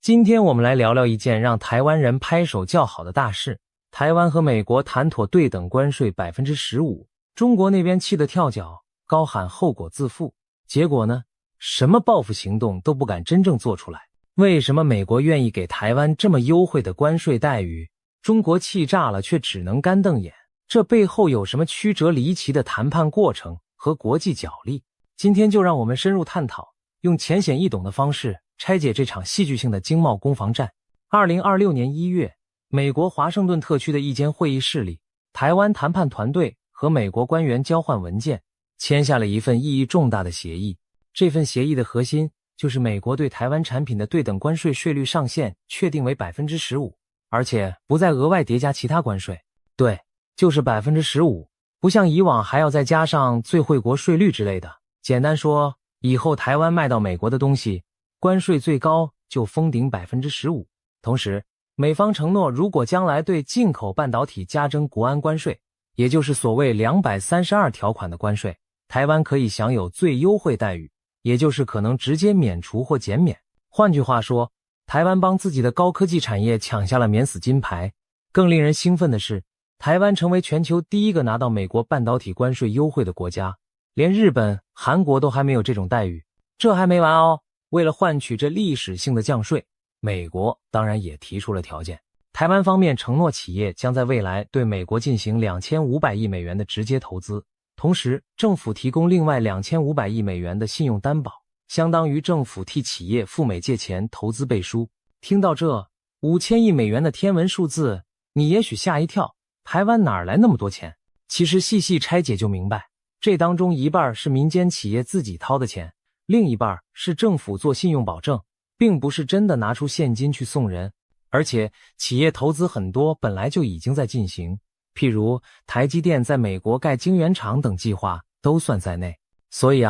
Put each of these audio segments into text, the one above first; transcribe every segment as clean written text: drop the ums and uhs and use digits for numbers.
今天我们来聊聊一件让台湾人拍手叫好的大事。台湾和美国谈妥对等关税 15%， 中国那边气得跳脚，高喊后果自负。结果呢，什么报复行动都不敢真正做出来。为什么美国愿意给台湾这么优惠的关税待遇？中国气炸了却只能干瞪眼，这背后有什么曲折离奇的谈判过程和国际角力？今天就让我们深入探讨，用浅显易懂的方式拆解这场戏剧性的经贸攻防战。2026年1月，美国华盛顿特区的一间会议室里，台湾谈判团队和美国官员交换文件，签下了一份意义重大的协议。这份协议的核心就是美国对台湾产品的对等关税税率上限确定为 15%， 而且不再额外叠加其他关税。对，就是 15%， 不像以往还要再加上最惠国税率之类的。简单说，以后台湾卖到美国的东西，关税最高就封顶 15%。 同时，美方承诺如果将来对进口半导体加征国安关税，也就是所谓232条款的关税，台湾可以享有最优惠待遇，也就是可能直接免除或减免。换句话说，台湾帮自己的高科技产业抢下了免死金牌。更令人兴奋的是，台湾成为全球第一个拿到美国半导体关税优惠的国家，连日本、韩国都还没有这种待遇。这还没完哦，为了换取这历史性的降税，美国当然也提出了条件。台湾方面承诺企业将在未来对美国进行2500亿美元的直接投资，同时政府提供另外2500亿美元的信用担保，相当于政府替企业赴美借钱投资背书。听到这5000亿美元的天文数字，你也许吓一跳，台湾哪来那么多钱？其实细细拆解就明白，这当中一半是民间企业自己掏的钱，另一半是政府做信用保证，并不是真的拿出现金去送人。而且企业投资很多本来就已经在进行，譬如台积电在美国盖晶圆厂等计划都算在内。所以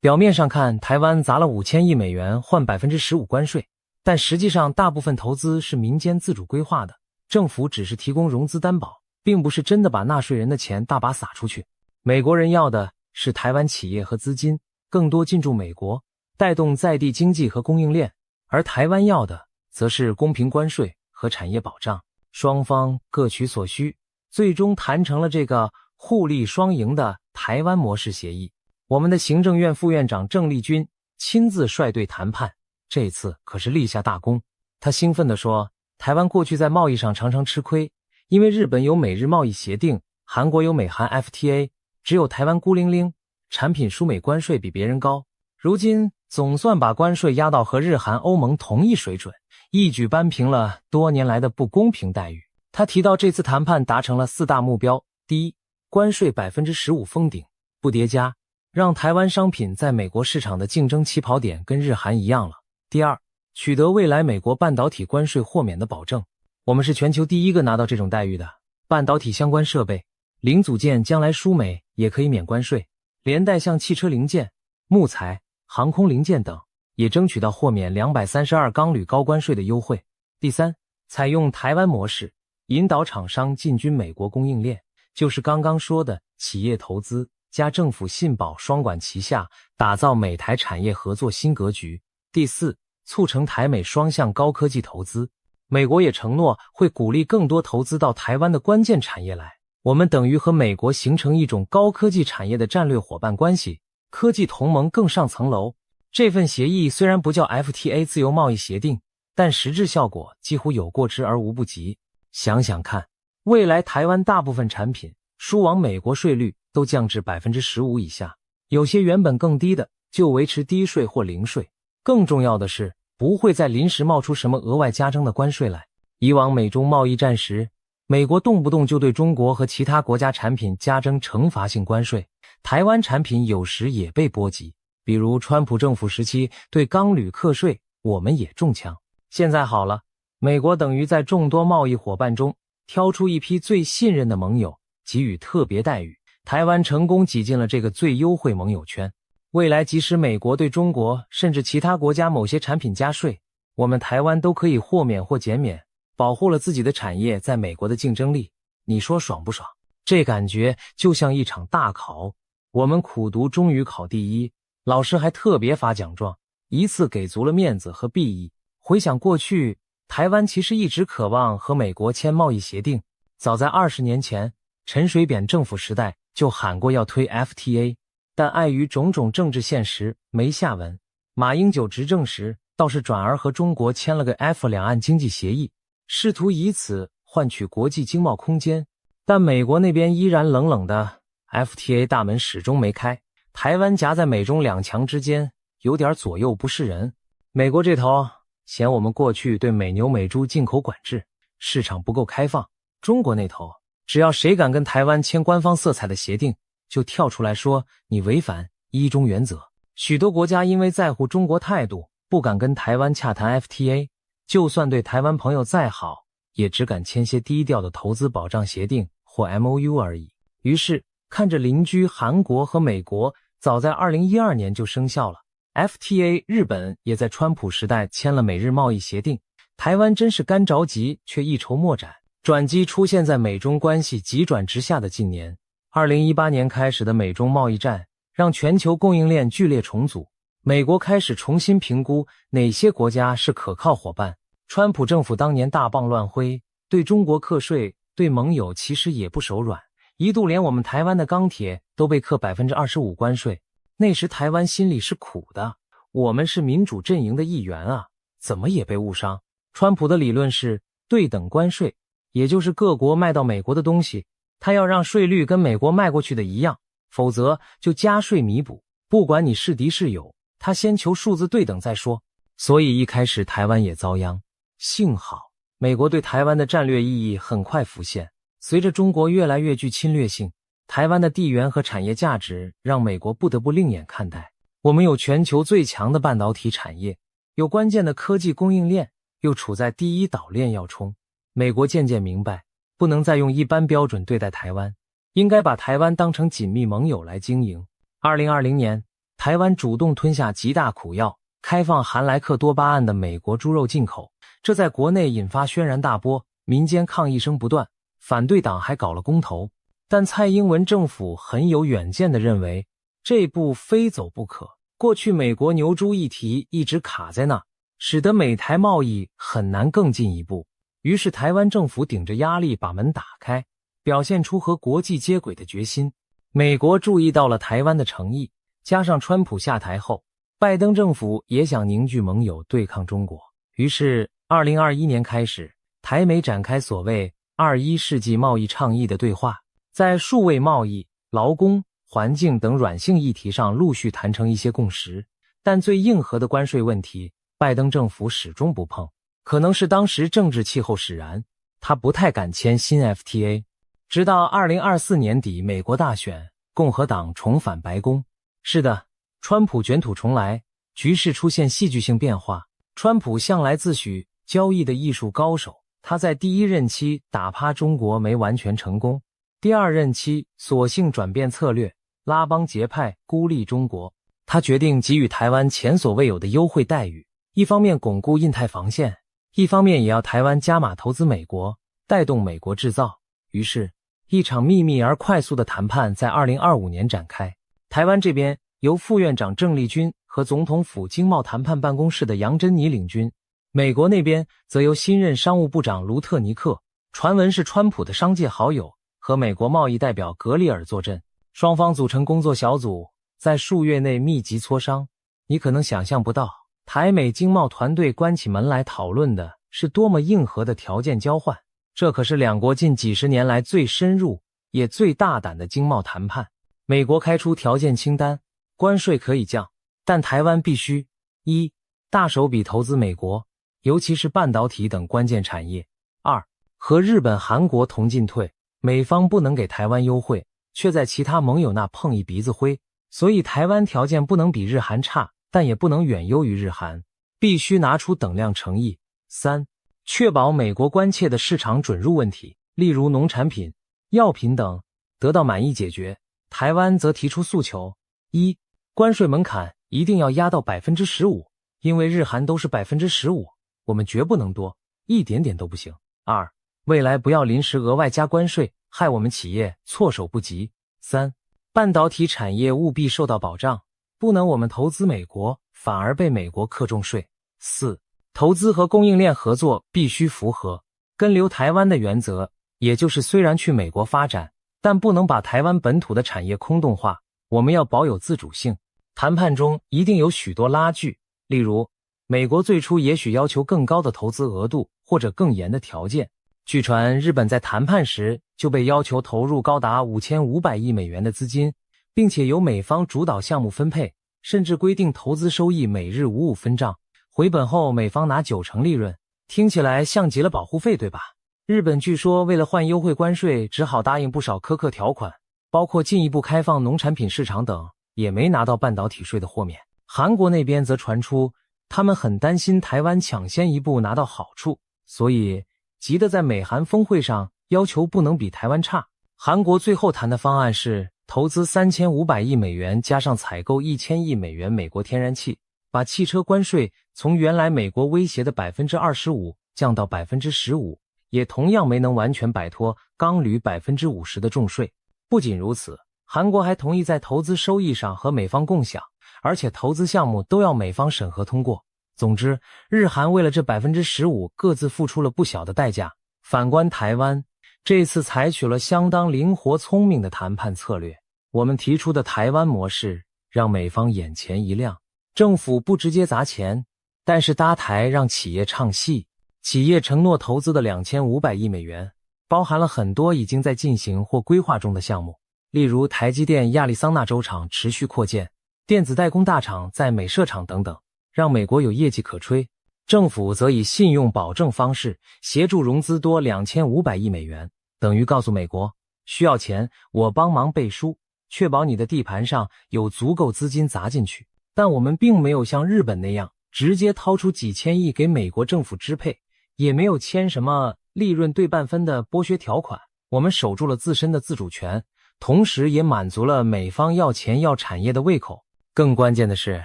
表面上看台湾砸了5000亿美元换 15% 关税，但实际上大部分投资是民间自主规划的，政府只是提供融资担保，并不是真的把纳税人的钱大把撒出去。美国人要的是台湾企业和资金更多进驻美国，带动在地经济和供应链，而台湾要的则是公平关税和产业保障，双方各取所需，最终谈成了这个互利双赢的台湾模式协议。我们的行政院副院长郑丽君亲自率队谈判，这次可是立下大功。他兴奋地说，台湾过去在贸易上常常吃亏，因为日本有美日贸易协定，韩国有美韩 FTA， 只有台湾孤零零，产品输美关税比别人高。如今总算把关税压到和日韩欧盟同一水准，一举扳平了多年来的不公平待遇。他提到这次谈判达成了4大目标：第一，关税 15% 封顶，不叠加，让台湾商品在美国市场的竞争起跑点跟日韩一样了。第二，取得未来美国半导体关税豁免的保证，我们是全球第一个拿到这种待遇的。半导体相关设备、零组件将来输美也可以免关税，连带像汽车零件、木材、航空零件等也争取到豁免232钢铝高关税的优惠。第三，采用台湾模式，引导厂商进军美国供应链，就是刚刚说的企业投资加政府信保双管齐下，打造美台产业合作新格局。第四，促成台美双向高科技投资，美国也承诺会鼓励更多投资到台湾的关键产业来，我们等于和美国形成一种高科技产业的战略伙伴关系，科技同盟更上层楼。这份协议虽然不叫 FTA 自由贸易协定，但实质效果几乎有过之而无不及。想想看，未来台湾大部分产品输往美国税率都降至 15% 以下，有些原本更低的就维持低税或零税。更重要的是，不会再临时冒出什么额外加征的关税来。以往美中贸易战时，美国动不动就对中国和其他国家产品加征惩罚性关税，台湾产品有时也被波及。比如川普政府时期对钢铝课税，我们也中枪。现在好了，美国等于在众多贸易伙伴中挑出一批最信任的盟友，给予特别待遇，台湾成功挤进了这个最优惠盟友圈。未来即使美国对中国甚至其他国家某些产品加税，我们台湾都可以豁免或减免，保护了自己的产业在美国的竞争力。你说爽不爽？这感觉就像一场大考，我们苦读终于考第一，老师还特别发奖状，一次给足了面子和裨益。回想过去，台湾其实一直渴望和美国签贸易协定。早在20年前，陈水扁政府时代就喊过要推 FTA， 但碍于种种政治现实，没下文。马英九执政时，倒是转而和中国签了个 F 两岸经济协议，试图以此换取国际经贸空间。但美国那边依然冷冷的 FTA 大门始终没开，台湾夹在美中两强之间，有点左右不是人。美国这头嫌我们过去对美牛美猪进口管制，市场不够开放，中国那头只要谁敢跟台湾签官方色彩的协定，就跳出来说你违反一中原则。许多国家因为在乎中国态度，不敢跟台湾洽谈 FTA， 就算对台湾朋友再好，也只敢签些低调的投资保障协定或 MOU 而已。于是看着邻居韩国和美国早在2012年就生效了， FTA， 日本也在川普时代签了美日贸易协定，台湾真是干着急却一筹莫展。转机出现在美中关系急转直下的近年。2018年开始的美中贸易战让全球供应链剧烈重组，美国开始重新评估哪些国家是可靠伙伴。川普政府当年大棒乱挥，对中国课税，对盟友其实也不手软，一度连我们台湾的钢铁都被课 25% 关税。那时台湾心里是苦的，我们是民主阵营的一员啊，怎么也被误伤。川普的理论是对等关税，也就是各国卖到美国的东西，他要让税率跟美国卖过去的一样，否则就加税弥补，不管你是敌是友，他先求数字对等再说。所以一开始台湾也遭殃。幸好美国对台湾的战略意义很快浮现，随着中国越来越具侵略性，台湾的地缘和产业价值让美国不得不另眼看待。我们有全球最强的半导体产业，有关键的科技供应链，又处在第一岛链要冲。美国渐渐明白，不能再用一般标准对待台湾，应该把台湾当成紧密盟友来经营。2020年，台湾主动吞下极大苦药，开放含莱克多巴胺的美国猪肉进口，这在国内引发轩然大波，民间抗议声不断，反对党还搞了公投。但蔡英文政府很有远见地认为，这步非走不可。过去美国牛猪议题一直卡在那，使得美台贸易很难更进一步。于是台湾政府顶着压力把门打开，表现出和国际接轨的决心。美国注意到了台湾的诚意，加上川普下台后，拜登政府也想凝聚盟友对抗中国。于是2021年开始，台美展开所谓21世纪贸易倡议的对话，在数位贸易、劳工、环境等软性议题上陆续谈成一些共识，但最硬核的关税问题，拜登政府始终不碰。可能是当时政治气候使然，他不太敢签新 FTA。直到2024年底美国大选，共和党重返白宫。是的，川普卷土重来，局势出现戏剧性变化。川普向来自诩交易的艺术高手，他在第一任期打趴中国没完全成功，第二任期索性转变策略，拉帮结派孤立中国。他决定给予台湾前所未有的优惠待遇，一方面巩固印太防线，一方面也要台湾加码投资美国，带动美国制造。于是一场秘密而快速的谈判在2025年展开。台湾这边由副院长郑丽君和总统府经贸谈判办公室的杨珍妮领军，美国那边则由新任商务部长卢特尼克，传闻是川普的商界好友，和美国贸易代表格里尔坐镇。双方组成工作小组，在数月内密集磋商。你可能想象不到，台美经贸团队关起门来讨论的是多么硬核的条件交换，这可是两国近几十年来最深入也最大胆的经贸谈判。美国开出条件清单，关税可以降，但台湾必须：一、大手笔投资美国，尤其是半导体等关键产业；二、和日本、韩国同进退，美方不能给台湾优惠，却在其他盟友那碰一鼻子灰，所以台湾条件不能比日韩差，但也不能远优于日韩，必须拿出等量诚意。三、确保美国关切的市场准入问题，例如农产品、药品等得到满意解决。台湾则提出诉求：一、关税门槛一定要压到 15%， 因为日韩都是 15%， 我们绝不能多，一点点都不行。二、未来不要临时额外加关税，害我们企业措手不及。三、半导体产业务必受到保障，不能我们投资美国，反而被美国课重税。四、投资和供应链合作必须符合跟留台湾的原则，也就是虽然去美国发展，但不能把台湾本土的产业空洞化，我们要保有自主性。谈判中一定有许多拉锯，例如美国最初也许要求更高的投资额度或者更严的条件。据传日本在谈判时就被要求投入高达5500亿美元的资金，并且由美方主导项目分配，甚至规定投资收益每日55分账，回本后美方拿90%利润。听起来像极了保护费，对吧？日本据说为了换优惠关税，只好答应不少苛刻条款，包括进一步开放农产品市场等，也没拿到半导体税的豁免。韩国那边则传出他们很担心台湾抢先一步拿到好处，所以急得在美韩峰会上要求不能比台湾差。韩国最后谈的方案是投资3500亿美元加上采购1000亿美元美国天然气，把汽车关税从原来美国威胁的 25% 降到 15%， 也同样没能完全摆脱钢铝 50% 的重税。不仅如此，韩国还同意在投资收益上和美方共享，而且投资项目都要美方审核通过。总之，日韩为了这 15% 各自付出了不小的代价。反观台湾，这次采取了相当灵活聪明的谈判策略。我们提出的台湾模式让美方眼前一亮，政府不直接砸钱，但是搭台让企业唱戏。企业承诺投资的2500亿美元包含了很多已经在进行或规划中的项目，例如台积电亚利桑那州厂持续扩建，电子代工大厂在美设厂等等，让美国有业绩可吹。政府则以信用保证方式协助融资多2500亿美元，等于告诉美国，需要钱我帮忙背书，确保你的地盘上有足够资金砸进去。但我们并没有像日本那样直接掏出几千亿给美国政府支配，也没有签什么利润对半分的剥削条款，我们守住了自身的自主权，同时也满足了美方要钱要产业的胃口。更关键的是，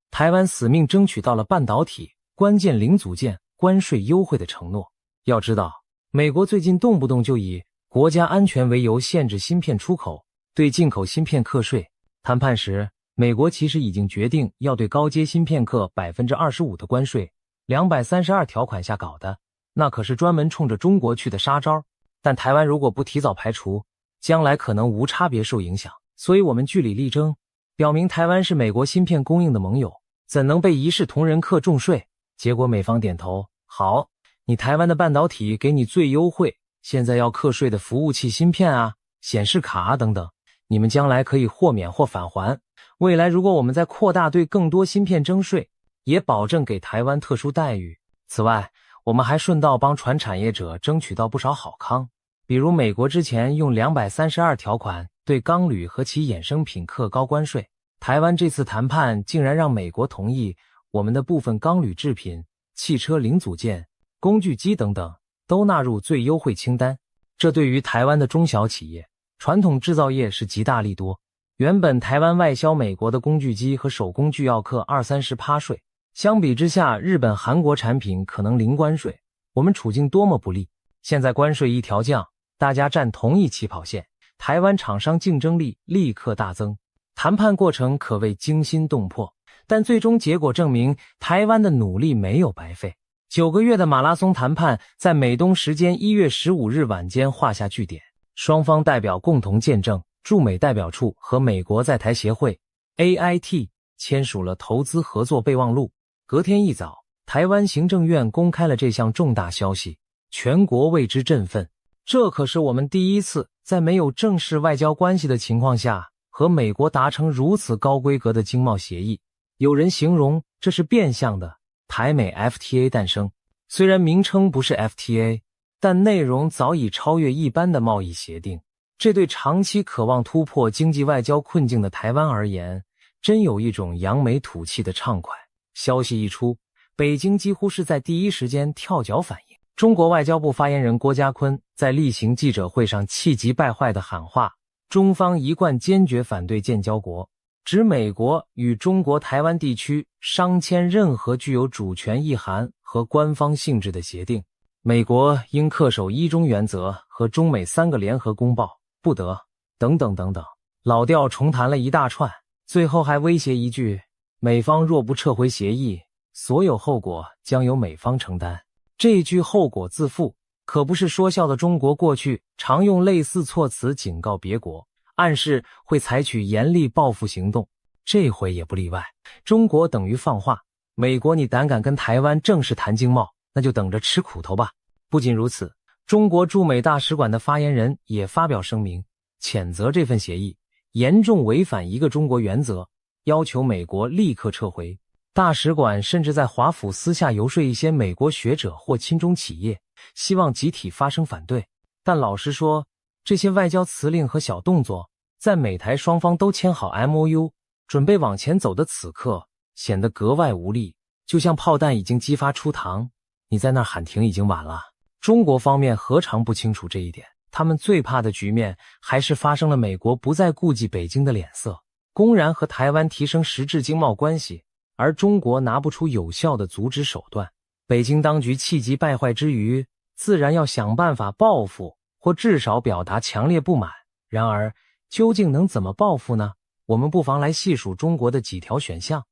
台湾死命争取到了半导体关键零组件关税优惠的承诺。要知道，美国最近动不动就以国家安全为由限制芯片出口，对进口芯片课税。谈判时，美国其实已经决定要对高阶芯片课 25% 的关税，232条款下搞的，那可是专门冲着中国去的杀招。但台湾如果不提早排除，将来可能无差别受影响。所以我们据理力争，表明台湾是美国芯片供应的盟友，怎能被一视同仁课重税？结果美方点头，好，你台湾的半导体给你最优惠，现在要课税的服务器芯片啊、显示卡啊等等，你们将来可以豁免或返还。未来如果我们再扩大对更多芯片征税，也保证给台湾特殊待遇。此外，我们还顺道帮传产业者争取到不少好康，比如美国之前用232条款对钢铝和其衍生品课高关税，台湾这次谈判竟然让美国同意我们的部分钢铝制品、汽车零组件、工具机等等都纳入最优惠清单。这对于台湾的中小企业、传统制造业是极大利多。原本台湾外销美国的工具机和手工具要课 20-30% 税，相比之下，日本、韩国产品可能零关税，我们处境多么不利。现在关税一调降，大家站同一起跑线，台湾厂商竞争力立刻大增。谈判过程可谓惊心动魄，但最终结果证明台湾的努力没有白费。9个月的马拉松谈判在美东时间1月15日晚间画下句点，双方代表共同见证驻美代表处和美国在台协会 AIT 签署了投资合作备忘录。隔天一早，台湾行政院公开了这项重大消息，全国为之振奋。这可是我们第一次在没有正式外交关系的情况下和美国达成如此高规格的经贸协议。有人形容这是变相的台美 FTA 诞生。虽然名称不是 FTA， 但内容早已超越一般的贸易协定。这对长期渴望突破经济外交困境的台湾而言，真有一种扬眉吐气的畅快。消息一出，北京几乎是在第一时间跳脚反应。中国外交部发言人郭家坤在例行记者会上气急败坏地喊话，中方一贯坚决反对建交国，指美国与中国台湾地区商签任何具有主权意涵和官方性质的协定，美国应恪守一中原则和中美3个联合公报，不得等等等等，老调重弹了一大串，最后还威胁一句，美方若不撤回协议，所有后果将由美方承担。这句后果自负可不是说笑的中国过去常用类似措辞警告别国，暗示会采取严厉报复行动，这回也不例外。中国等于放话，美国你胆敢跟台湾正式谈经贸，那就等着吃苦头吧。不仅如此，中国驻美大使馆的发言人也发表声明，谴责这份协议严重违反一个中国原则，要求美国立刻撤回。大使馆甚至在华府私下游说一些美国学者或亲中企业，希望集体发声反对。但老实说，这些外交辞令和小动作，在美台双方都签好 MOU， 准备往前走的此刻，显得格外无力，就像炮弹已经激发出膛，你在那儿喊停已经晚了。中国方面何尝不清楚这一点？他们最怕的局面还是发生了美国不再顾及北京的脸色，公然和台湾提升实质经贸关系，而中国拿不出有效的阻止手段。北京当局气急败坏之余，自然要想办法报复，或至少表达强烈不满。然而，究竟能怎么报复呢？我们不妨来细数中国的几条选项。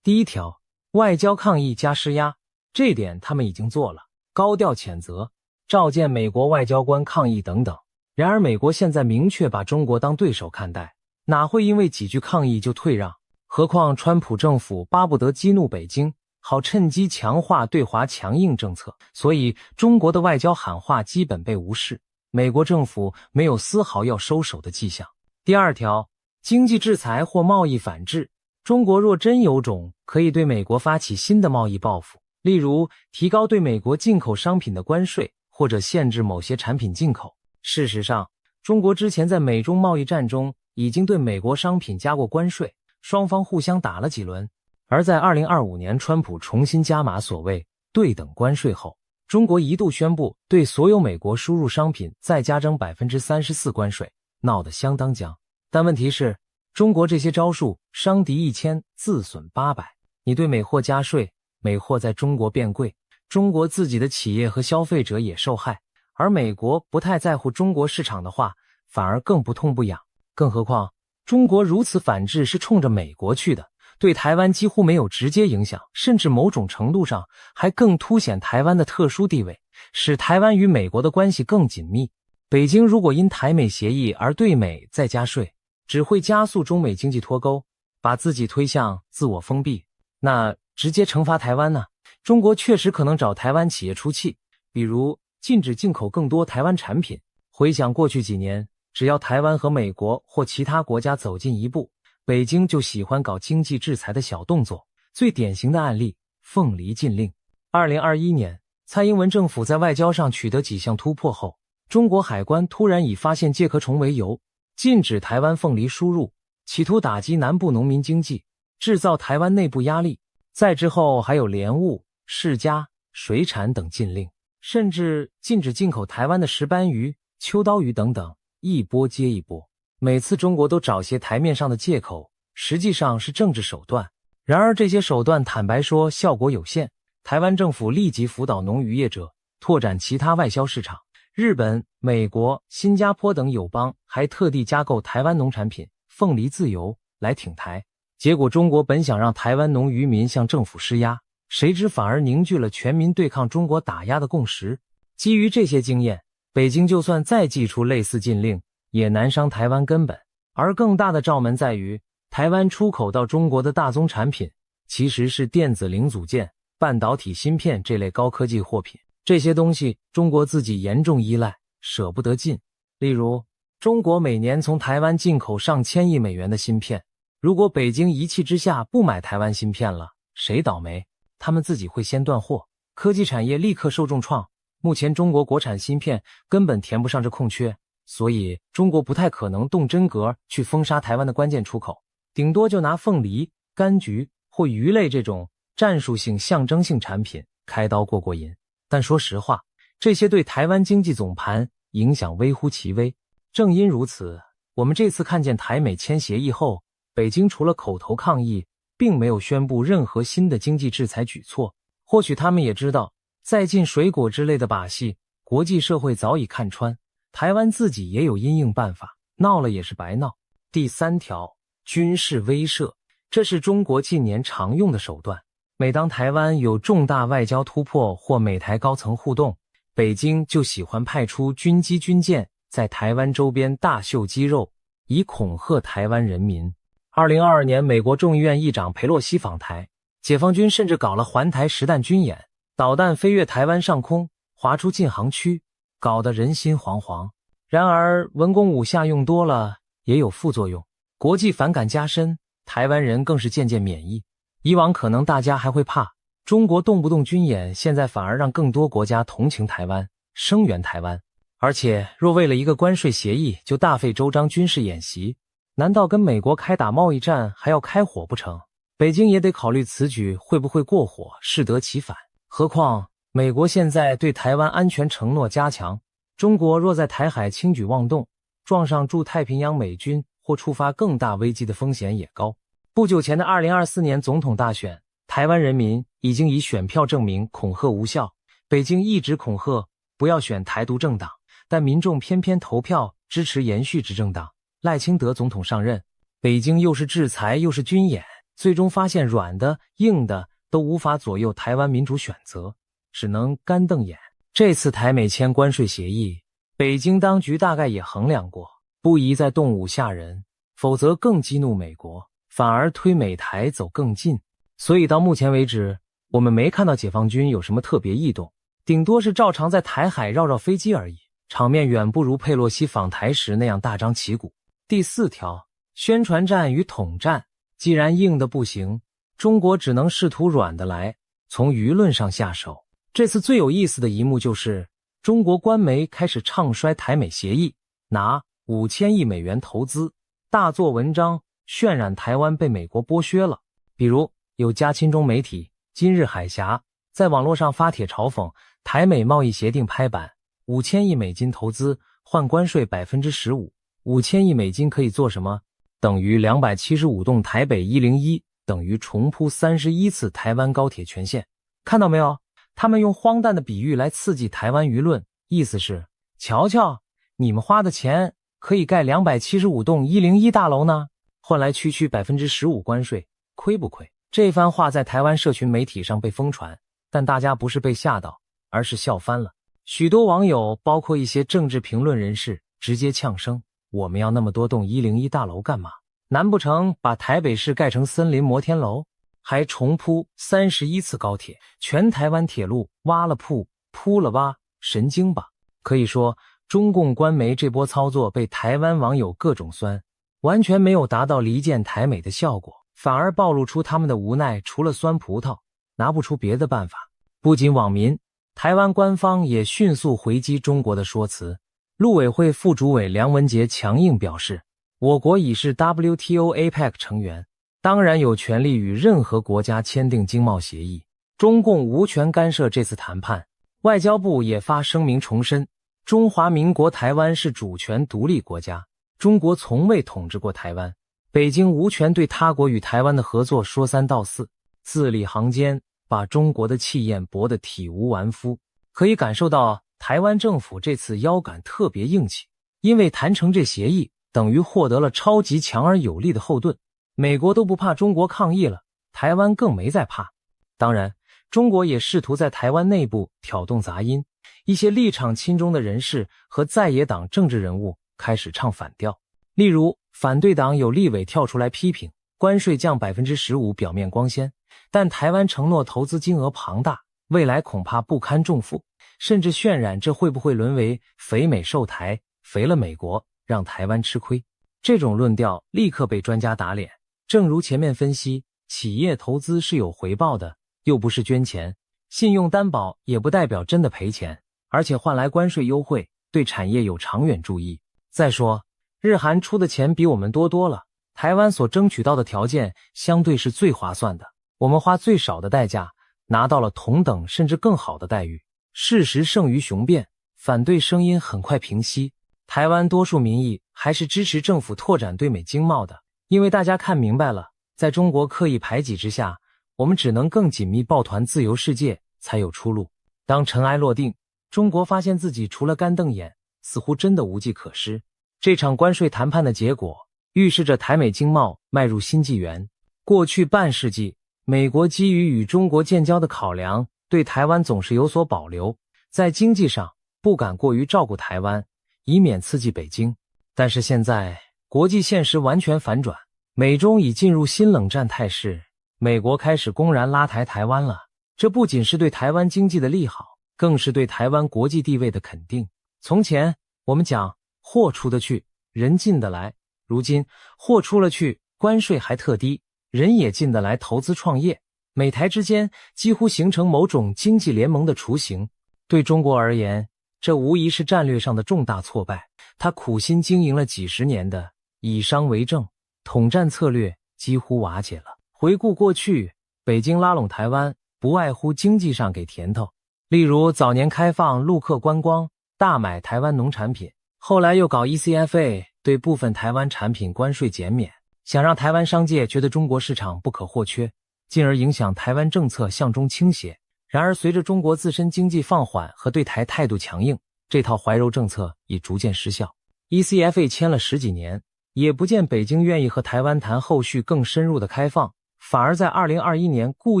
第一条，外交抗议加施压，这点他们已经做了，高调谴责，召见美国外交官抗议等等。然而美国现在明确把中国当对手看待，哪会因为几句抗议就退让？何况川普政府巴不得激怒北京，好趁机强化对华强硬政策，所以中国的外交喊话基本被无视，美国政府没有丝毫要收手的迹象。第二条，经济制裁或贸易反制，中国若真有种，可以对美国发起新的贸易报复，例如提高对美国进口商品的关税，或者限制某些产品进口。事实上，中国之前在美中贸易战中已经对美国商品加过关税，双方互相打了几轮。而在2025年川普重新加码所谓对等关税后，中国一度宣布对所有美国输入商品再加征 34% 关税，闹得相当僵。但问题是，中国这些招数伤敌1000，自损800。你对美货加税，美货在中国变贵，中国自己的企业和消费者也受害。而美国不太在乎中国市场的话，反而更不痛不痒。更何况，中国如此反制是冲着美国去的，对台湾几乎没有直接影响，甚至某种程度上还更凸显台湾的特殊地位，使台湾与美国的关系更紧密。北京如果因台美协议而对美再加税，只会加速中美经济脱钩，把自己推向自我封闭。那直接惩罚台湾呢？中国确实可能找台湾企业出气，比如禁止进口更多台湾产品。回想过去几年，只要台湾和美国或其他国家走近一步，北京就喜欢搞经济制裁的小动作。最典型的案例，凤梨禁令。2021年，蔡英文政府在外交上取得几项突破后，中国海关突然以发现介壳虫为由，禁止台湾凤梨输入，企图打击南部农民经济，制造台湾内部压力。再之后还有莲雾、释迦、水产等禁令，甚至禁止进口台湾的石斑鱼、秋刀鱼等等，一波接一波。每次中国都找些台面上的借口，实际上是政治手段。然而这些手段坦白说效果有限，台湾政府立即辅导农渔业者拓展其他外销市场。日本、美国、新加坡等友邦还特地加购台湾农产品，凤梨自由来挺台。结果中国本想让台湾农渔民向政府施压，谁知反而凝聚了全民对抗中国打压的共识。基于这些经验，北京就算再祭出类似禁令，也难伤台湾根本。而更大的罩门在于，台湾出口到中国的大宗产品其实是电子零组件、半导体芯片这类高科技货品，这些东西中国自己严重依赖，舍不得进。例如，中国每年从台湾进口上千亿美元的芯片，如果北京一气之下不买台湾芯片了，谁倒霉？他们自己会先断货，科技产业立刻受重创。目前中国国产芯片根本填不上这空缺，所以中国不太可能动真格去封杀台湾的关键出口，顶多就拿凤梨、柑橘或鱼类这种战术性象征性产品开刀过过瘾。但说实话，这些对台湾经济总盘影响微乎其微。正因如此，我们这次看见台美签协议后，北京除了口头抗议，并没有宣布任何新的经济制裁举措。或许他们也知道，再进水果之类的把戏，国际社会早已看穿，台湾自己也有因应办法，闹了也是白闹。第三条，军事威慑，这是中国近年常用的手段。每当台湾有重大外交突破或美台高层互动，北京就喜欢派出军机军舰在台湾周边大秀肌肉，以恐吓台湾人民。2022年，美国众议院议长裴洛西访台，解放军甚至搞了环台实弹军演，导弹飞越台湾上空，划出禁航区，搞得人心惶惶。然而文攻武吓用多了也有副作用，国际反感加深，台湾人更是渐渐免疫。以往可能大家还会怕中国动不动军演，现在反而让更多国家同情台湾，声援台湾。而且若为了一个关税协议就大费周章军事演习，难道跟美国开打贸易战还要开火不成？北京也得考虑此举会不会过火，适得其反。何况美国现在对台湾安全承诺加强，中国若在台海轻举妄动，撞上驻太平洋美军或触发更大危机的风险也高。不久前的2024年总统大选，台湾人民已经以选票证明恐吓无效，北京一直恐吓不要选台独政党，但民众偏偏投票支持延续执政党赖清德总统上任。北京又是制裁又是军演，最终发现软的硬的都无法左右台湾民主选择，只能干瞪眼。这次台美签关税协议，北京当局大概也衡量过，不宜再动武吓人，否则更激怒美国，反而推美台走更近。所以到目前为止，我们没看到解放军有什么特别异动，顶多是照常在台海绕绕飞机而已，场面远不如佩洛西访台时那样大张旗鼓。第4条，宣传战与统战。既然硬的不行，中国只能试图软的来，从舆论上下手。这次最有意思的一幕就是中国官媒开始唱衰台美协议，拿5000亿美元投资，大做文章渲染台湾被美国剥削了。比如有家亲中媒体今日海峡在网络上发帖嘲讽台美贸易协定拍板，5000亿美金投资换关税 15%，5000亿美金可以做什么？等于275栋台北101，等于重铺31次台湾高铁全线。看到没有？他们用荒诞的比喻来刺激台湾舆论，意思是瞧瞧你们花的钱可以盖275栋101大楼呢，换来区区 15% 关税，亏不亏？这番话在台湾社群媒体上被疯传，但大家不是被吓到，而是笑翻了。许多网友包括一些政治评论人士直接呛声，我们要那么多栋101大楼干嘛？难不成把台北市盖成森林摩天楼？还重铺31次高铁，全台湾铁路挖了铺了挖，神经吧？可以说中共官媒这波操作被台湾网友各种酸，完全没有达到离间台美的效果，反而暴露出他们的无奈，除了酸葡萄拿不出别的办法。不仅网民，台湾官方也迅速回击中国的说辞。陆委会副主委梁文杰强硬表示，我国已是 WTO APEC 成员，当然有权利与任何国家签订经贸协议，中共无权干涉这次谈判。外交部也发声明重申，中华民国台湾是主权独立国家，中国从未统治过台湾，北京无权对他国与台湾的合作说三道四，字里行间把中国的气焰驳得体无完肤。可以感受到台湾政府这次腰杆特别硬气，因为谈成这协议等于获得了超级强而有力的后盾，美国都不怕中国抗议了，台湾更没在怕。当然中国也试图在台湾内部挑动杂音，一些立场亲中的人士和在野党政治人物开始唱反调。例如反对党有立委跳出来批评关税降 15% 表面光鲜，但台湾承诺投资金额庞大，未来恐怕不堪重负，甚至渲染这会不会沦为肥美受台，肥了美国，让台湾吃亏。这种论调立刻被专家打脸。正如前面分析，企业投资是有回报的，又不是捐钱，信用担保也不代表真的赔钱，而且换来关税优惠，对产业有长远注意。再说日韩出的钱比我们多了，台湾所争取到的条件相对是最划算的，我们花最少的代价拿到了同等甚至更好的待遇。事实胜于雄辩，反对声音很快平息。台湾多数民意还是支持政府拓展对美经贸的，因为大家看明白了，在中国刻意排挤之下，我们只能更紧密抱团自由世界才有出路。当尘埃落定，中国发现自己除了干瞪眼，似乎真的无计可施。这场关税谈判的结果预示着台美经贸迈入新纪元。过去半世纪，美国基于与中国建交的考量，对台湾总是有所保留，在经济上不敢过于照顾台湾，以免刺激北京。但是现在国际现实完全反转，美中已进入新冷战态势，美国开始公然拉台湾了。这不仅是对台湾经济的利好，更是对台湾国际地位的肯定。从前我们讲货出得去，人进得来，如今货出了去，关税还特低，人也进得来投资创业，美台之间几乎形成某种经济联盟的雏形。对中国而言，这无疑是战略上的重大挫败。他苦心经营了几十年的以商为政统战策略几乎瓦解了。回顾过去，北京拉拢台湾不外乎经济上给甜头，例如早年开放陆客观光，大买台湾农产品，后来又搞 ECFA， 对部分台湾产品关税减免，想让台湾商界觉得中国市场不可或缺，进而影响台湾政策向中倾斜。然而随着中国自身经济放缓和对台态度强硬，这套怀柔政策已逐渐失效。ECFA 签了10几年，也不见北京愿意和台湾谈后续更深入的开放，反而在2021年故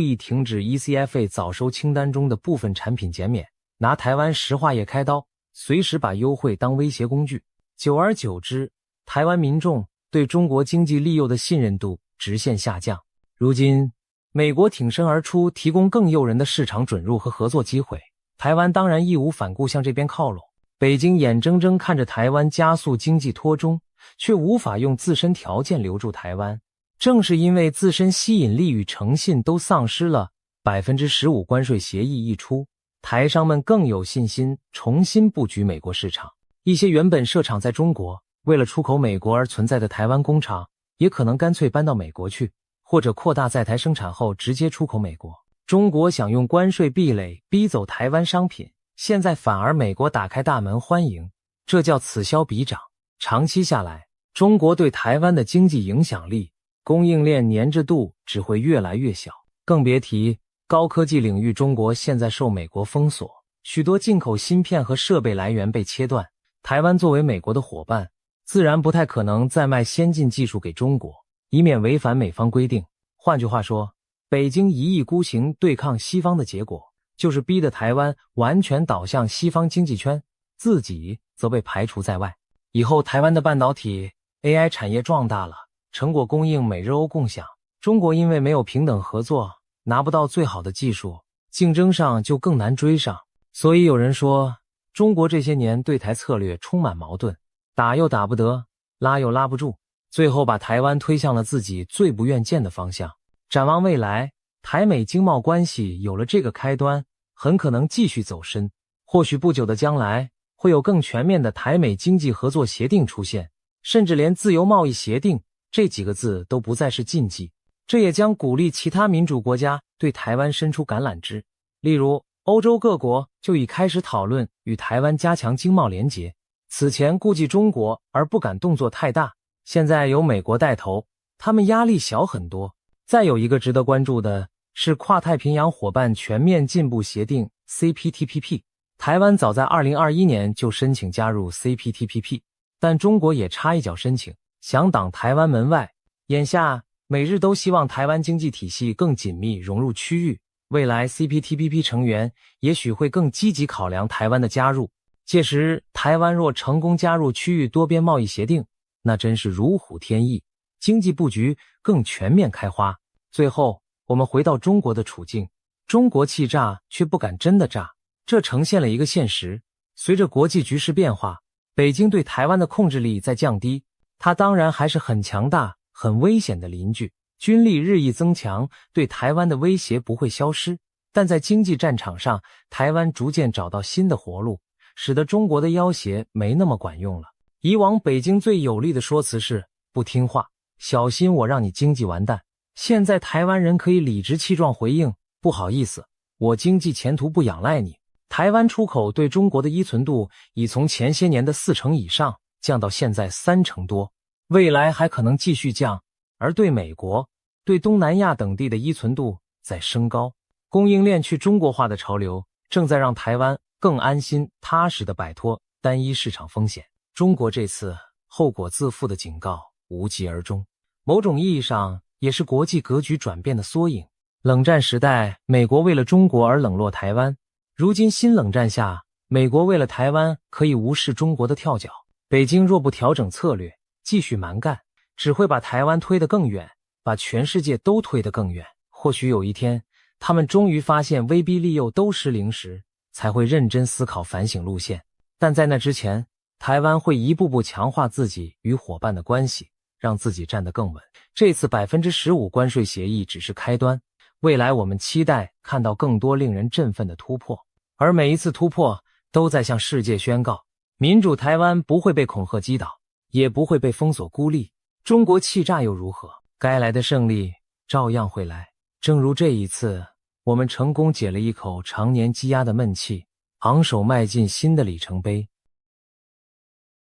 意停止 ECFA 早收清单中的部分产品减免，拿台湾石化业开刀，随时把优惠当威胁工具。久而久之，台湾民众对中国经济利诱的信任度直线下降。如今美国挺身而出，提供更诱人的市场准入和合作机会，台湾当然义无反顾向这边靠拢。北京眼睁睁看着台湾加速经济脱中，却无法用自身条件留住台湾。正是因为自身吸引力与诚信都丧失了， 15% 关税协议一出，台商们更有信心重新布局美国市场。一些原本设厂在中国，为了出口美国而存在的台湾工厂，也可能干脆搬到美国去，或者扩大在台生产后直接出口美国。中国想用关税壁垒逼走台湾商品，现在反而美国打开大门欢迎，这叫此消彼长。长期下来，中国对台湾的经济影响力、供应链粘着度只会越来越小，更别提高科技领域中国现在受美国封锁，许多进口芯片和设备来源被切断，台湾作为美国的伙伴，自然不太可能再卖先进技术给中国，以免违反美方规定。换句话说，北京一意孤行对抗西方的结果，就是逼得台湾完全倒向西方经济圈，自己则被排除在外。以后台湾的半导体、AI 产业壮大了，成果供应美日欧共享，中国因为没有平等合作，拿不到最好的技术，竞争上就更难追上。所以有人说，中国这些年对台策略充满矛盾，打又打不得，拉又拉不住，最后把台湾推向了自己最不愿见的方向。展望未来，台美经贸关系有了这个开端，很可能继续走深，或许不久的将来会有更全面的台美经济合作协定出现，甚至连自由贸易协定这几个字都不再是禁忌。这也将鼓励其他民主国家对台湾伸出橄榄枝，例如欧洲各国就已开始讨论与台湾加强经贸联结。此前顾忌中国而不敢动作太大，现在由美国带头，他们压力小很多。再有一个值得关注的是跨太平洋伙伴全面进步协定 CPTPP， 台湾早在2021年就申请加入 CPTPP， 但中国也插一脚申请，想挡台湾门外。眼下美日都希望台湾经济体系更紧密融入区域，未来 CPTPP 成员也许会更积极考量台湾的加入。届时台湾若成功加入区域多边贸易协定，那真是如虎添翼，经济布局更全面开花。最后我们回到中国的处境，中国气炸却不敢真的炸，这呈现了一个现实。随着国际局势变化，北京对台湾的控制力在降低，它当然还是很强大很危险的邻居，军力日益增强，对台湾的威胁不会消失，但在经济战场上，台湾逐渐找到新的活路，使得中国的要挟没那么管用了。以往北京最有力的说辞是不听话，小心我让你经济完蛋。现在台湾人可以理直气壮回应，不好意思，我经济前途不仰赖你。台湾出口对中国的依存度已从前些年的40%以上降到现在30%多，未来还可能继续降，而对美国、对东南亚等地的依存度在升高。供应链去中国化的潮流正在让台湾更安心踏实地摆脱单一市场风险。中国这次后果自负的警告无疾而终，某种意义上也是国际格局转变的缩影。冷战时代，美国为了中国而冷落台湾，如今新冷战下，美国为了台湾可以无视中国的跳脚。北京若不调整策略，继续蛮干，只会把台湾推得更远，把全世界都推得更远。或许有一天，他们终于发现威逼利诱都失灵时，才会认真思考反省路线。但在那之前，台湾会一步步强化自己与伙伴的关系，让自己站得更稳。这次 15% 关税协议只是开端，未来我们期待看到更多令人振奋的突破，而每一次突破都在向世界宣告，民主台湾不会被恐吓击倒，也不会被封锁孤立。中国气炸又如何？该来的胜利照样会来。正如这一次，我们成功解了一口常年积压的闷气，昂首迈进新的里程碑。